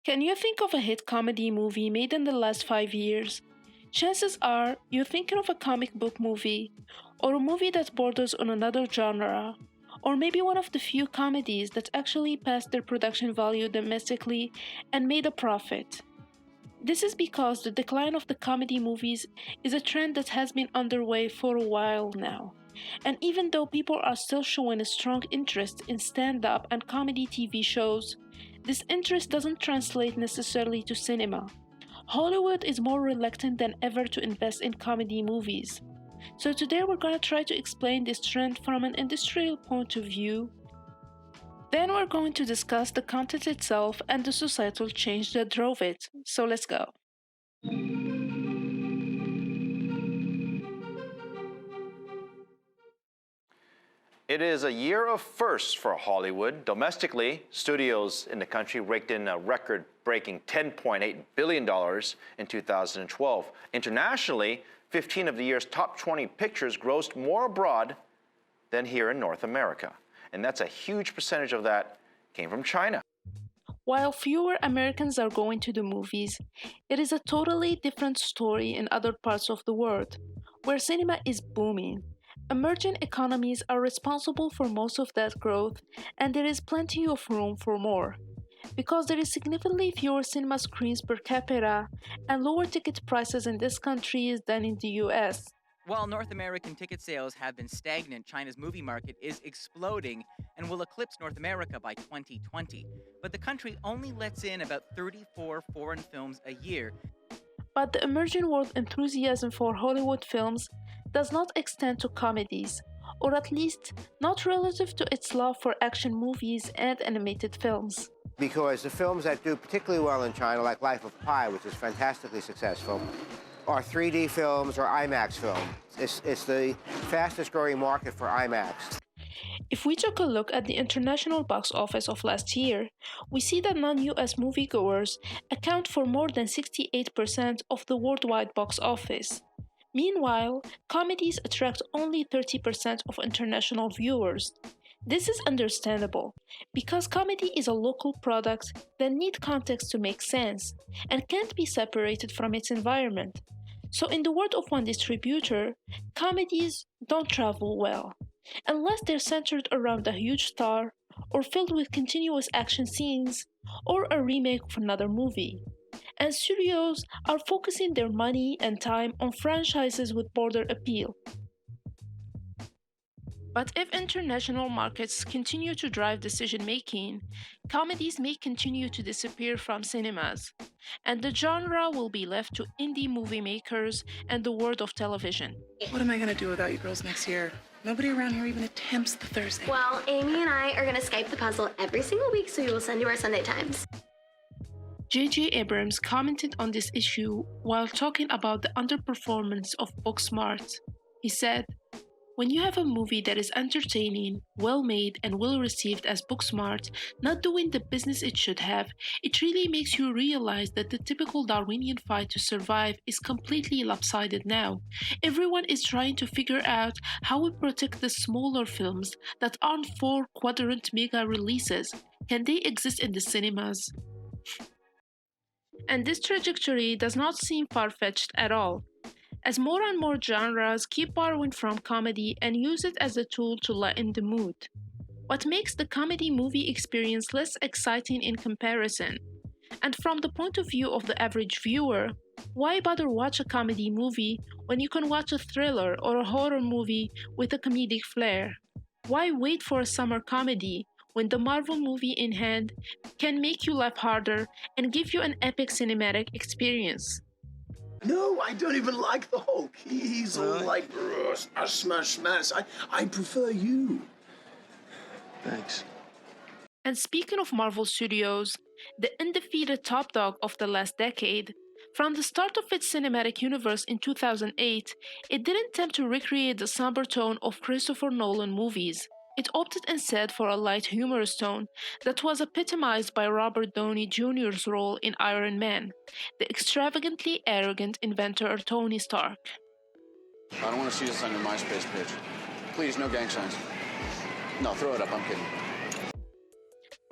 Can you think of a hit comedy movie made in the last 5 years? Chances are you're thinking of a comic book movie, or a movie that borders on another genre, or maybe one of the few comedies that actually passed their production value domestically and made a profit. This is because the decline of the comedy movies is a trend that has been underway for a while now. And even though people are still showing a strong interest in stand up and comedy TV shows, this interest doesn't translate necessarily to cinema. Hollywood is more reluctant than ever to invest in comedy movies. So today we're going to try to explain this trend from an industrial point of view. Then we're going to discuss the content itself and the societal change that drove it. So let's go. It is a year of firsts for Hollywood. Domestically, studios in the country raked in a record-breaking $10.8 billion in 2012. Internationally, 15 of the year's top 20 pictures grossed more abroad than here in North America. And that's a huge percentage of that came from China. While fewer Americans are going to the movies, it is a totally different story in other parts of the world, where cinema is booming. Emerging economies are responsible for most of that growth, and there is plenty of room for more. Because there is significantly fewer cinema screens per capita and lower ticket prices in this country than in the US. While North American ticket sales have been stagnant, China's movie market is exploding and will eclipse North America by 2020. But the country only lets in about 34 foreign films a year. But the emerging world enthusiasm for Hollywood films does not extend to comedies, or at least not relative to its love for action movies and animated films. Because the films that do particularly well in China, like Life of Pi, which is fantastically successful, are 3D films or IMAX film. It's the fastest growing market for IMAX. If we took a look at the international box office of last year, we see that non-US moviegoers account for more than 68% of the worldwide box office. Meanwhile, comedies attract only 30% of international viewers. This is understandable, because comedy is a local product that needs context to make sense, and can't be separated from its environment. So in the word of one distributor, comedies don't travel well, unless they're centered around a huge star, or filled with continuous action scenes, or a remake of another movie. And studios are focusing their money and time on franchises with broader appeal. But if international markets continue to drive decision making, comedies may continue to disappear from cinemas, and the genre will be left to indie movie makers and the world of television. What am I gonna do without you girls next year? Nobody around here even attempts the Thursday. Well, Amy and I are gonna Skype the puzzle every single week, so we will send you our Sunday times. J.J. Abrams commented on this issue while talking about the underperformance of Booksmart. He said, "When you have a movie that is entertaining, well-made, and well-received as Booksmart, not doing the business it should have, it really makes you realize that the typical Darwinian fight to survive is completely lopsided now. Everyone is trying to figure out how we protect the smaller films that aren't four-quadrant mega releases. Can they exist in the cinemas?" And this trajectory does not seem far-fetched at all, as more and more genres keep borrowing from comedy and use it as a tool to lighten the mood. What makes the comedy movie experience less exciting in comparison? And from the point of view of the average viewer, why bother watch a comedy movie when you can watch a thriller or a horror movie with a comedic flair? Why wait for a summer comedy when the Marvel movie in hand can make you laugh harder and give you an epic cinematic experience? No, I don't even like the Hulk. He's all like, smash, smash. I prefer you. Thanks. And speaking of Marvel Studios, the undefeated top dog of the last decade, from the start of its cinematic universe in 2008, it didn't attempt to recreate the somber tone of Christopher Nolan movies. It opted instead for a light humorous tone that was epitomized by Robert Downey Jr.'s role in Iron Man, the extravagantly arrogant inventor Tony Stark. I don't want to see this on your MySpace page. Please, no gang signs. No, throw it up, I'm kidding.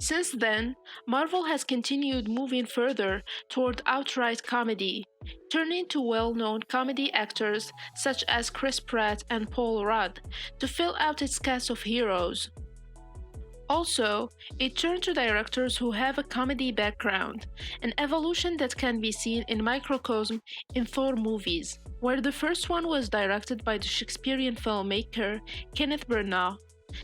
Since then, Marvel has continued moving further toward outright comedy, turning to well-known comedy actors such as Chris Pratt and Paul Rudd to fill out its cast of heroes. Also, it turned to directors who have a comedy background, an evolution that can be seen in microcosm in Thor movies, where the first one was directed by the Shakespearean filmmaker Kenneth Branagh.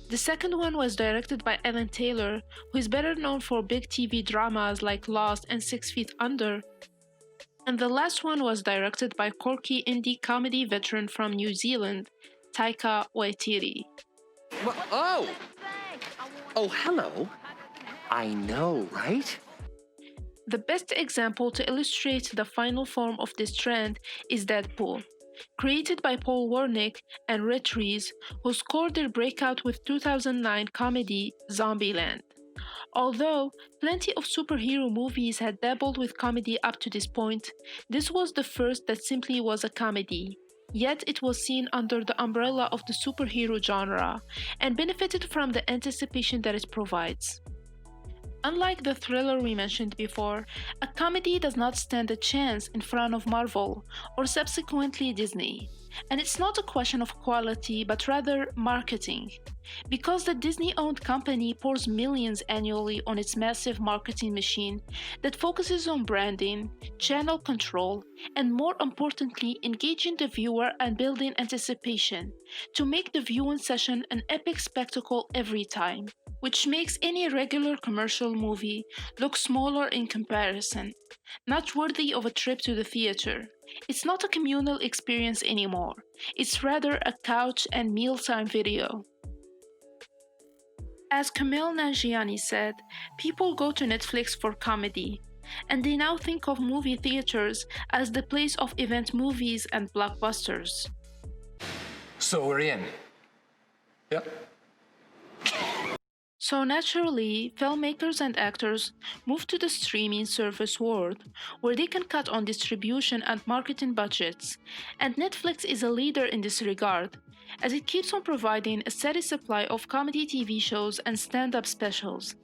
The second one was directed by Ellen Taylor, who is better known for big TV dramas like Lost and 6 Feet Under. And the last one was directed by quirky indie comedy veteran from New Zealand, Taika Waititi. Oh! Oh, hello. I know, right? The best example to illustrate the final form of this trend is Deadpool, created by Paul Wernick and Rhett Reese, who scored their breakout with 2009 comedy Zombieland. Although plenty of superhero movies had dabbled with comedy up to this point, this was the first that simply was a comedy. Yet it was seen under the umbrella of the superhero genre and benefited from the anticipation that it provides. Unlike the thriller we mentioned before, a comedy does not stand a chance in front of Marvel or subsequently Disney. And it's not a question of quality, but rather marketing. Because the Disney-owned company pours millions annually on its massive marketing machine that focuses on branding, channel control, and more importantly, engaging the viewer and building anticipation to make the viewing session an epic spectacle every time, which makes any regular commercial movie look smaller in comparison, not worthy of a trip to the theater. It's not a communal experience anymore. It's rather a couch and mealtime video. As Kumail Nanjiani said, people go to Netflix for comedy, and they now think of movie theaters as the place of event movies and blockbusters. So we're in. Yep. So naturally, filmmakers and actors move to the streaming service world, where they can cut on distribution and marketing budgets, and Netflix is a leader in this regard, as it keeps on providing a steady supply of comedy TV shows and stand-up specials.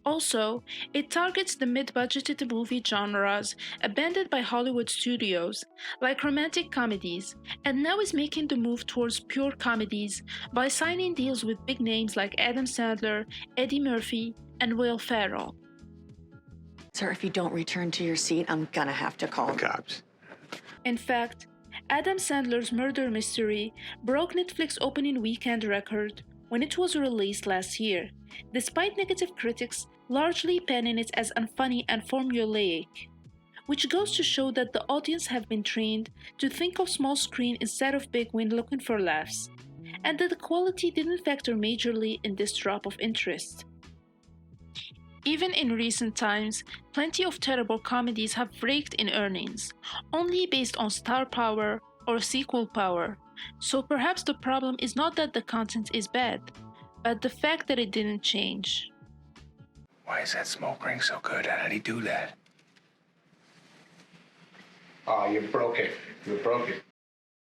Also, it targets the mid-budgeted movie genres abandoned by Hollywood studios, like romantic comedies, and now is making the move towards pure comedies by signing deals with big names like Adam Sandler, Eddie Murphy, and Will Ferrell. Sir, if you don't return to your seat, I'm gonna have to call Cops. In fact, Adam Sandler's murder mystery broke Netflix's opening weekend record when it was released last year, despite negative critics largely penning it as unfunny and formulaic, which goes to show that the audience have been trained to think of small screen instead of big when looking for laughs, and that the quality didn't factor majorly in this drop of interest. Even in recent times, plenty of terrible comedies have raked in earnings, only based on star power or sequel power, so perhaps the problem is not that the content is bad, but the fact that it didn't change. Why is that smoke ring so good? How did he do that? Oh, you broke it. You broke it.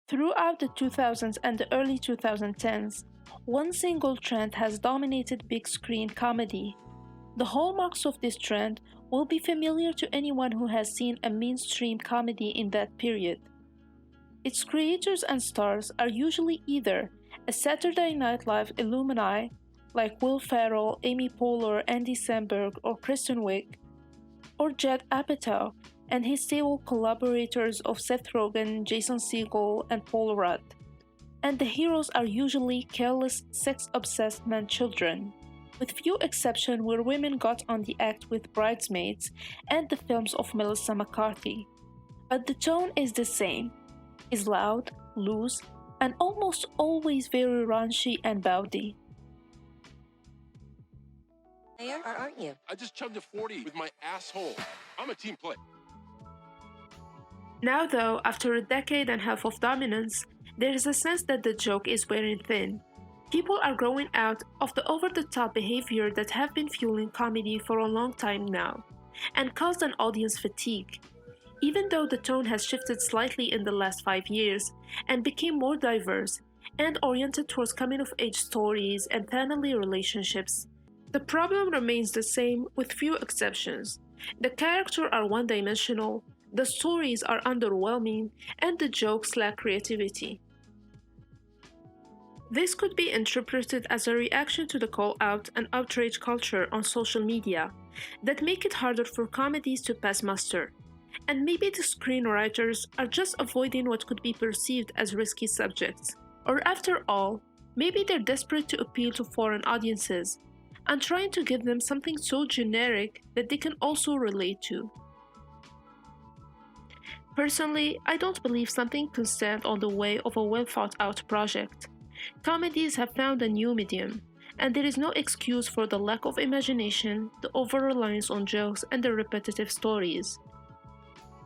Throughout the 2000s and the early 2010s, one single trend has dominated big screen comedy. The hallmarks of this trend will be familiar to anyone who has seen a mainstream comedy in that period. Its creators and stars are usually either a Saturday Night Live alumni like Will Ferrell, Amy Poehler, Andy Samberg, or Kristen Wiig, or Judd Apatow and his stable collaborators of Seth Rogen, Jason Segel, and Paul Rudd. And the heroes are usually careless, sex-obsessed man-children, with few exceptions where women got on the act with Bridesmaids and the films of Melissa McCarthy. But the tone is the same, is loud, loose, and almost always very raunchy and bawdy. Or aren't you? I just chugged a 40 with my asshole. I'm a team player. Now though, after a decade and a half of dominance, there is a sense that the joke is wearing thin. People are growing out of the over-the-top behavior that have been fueling comedy for a long time now, and caused an audience fatigue. Even though the tone has shifted slightly in the last 5 years, and became more diverse, and oriented towards coming-of-age stories and family relationships, The problem remains the same with few exceptions. The characters are one-dimensional, the stories are underwhelming, and the jokes lack creativity. This could be interpreted as a reaction to the call-out and outrage culture on social media that make it harder for comedies to pass muster. And maybe the screenwriters are just avoiding what could be perceived as risky subjects. Or after all, maybe they're desperate to appeal to foreign audiences and trying to give them something so generic that they can also relate to. Personally, I don't believe something can stand on the way of a well-thought-out project. Comedies have found a new medium, and there is no excuse for the lack of imagination, the over-reliance on jokes, and the repetitive stories.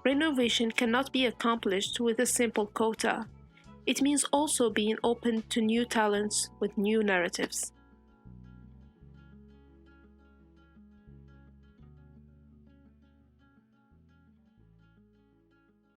Renovation cannot be accomplished with a simple quota. It means also being open to new talents with new narratives.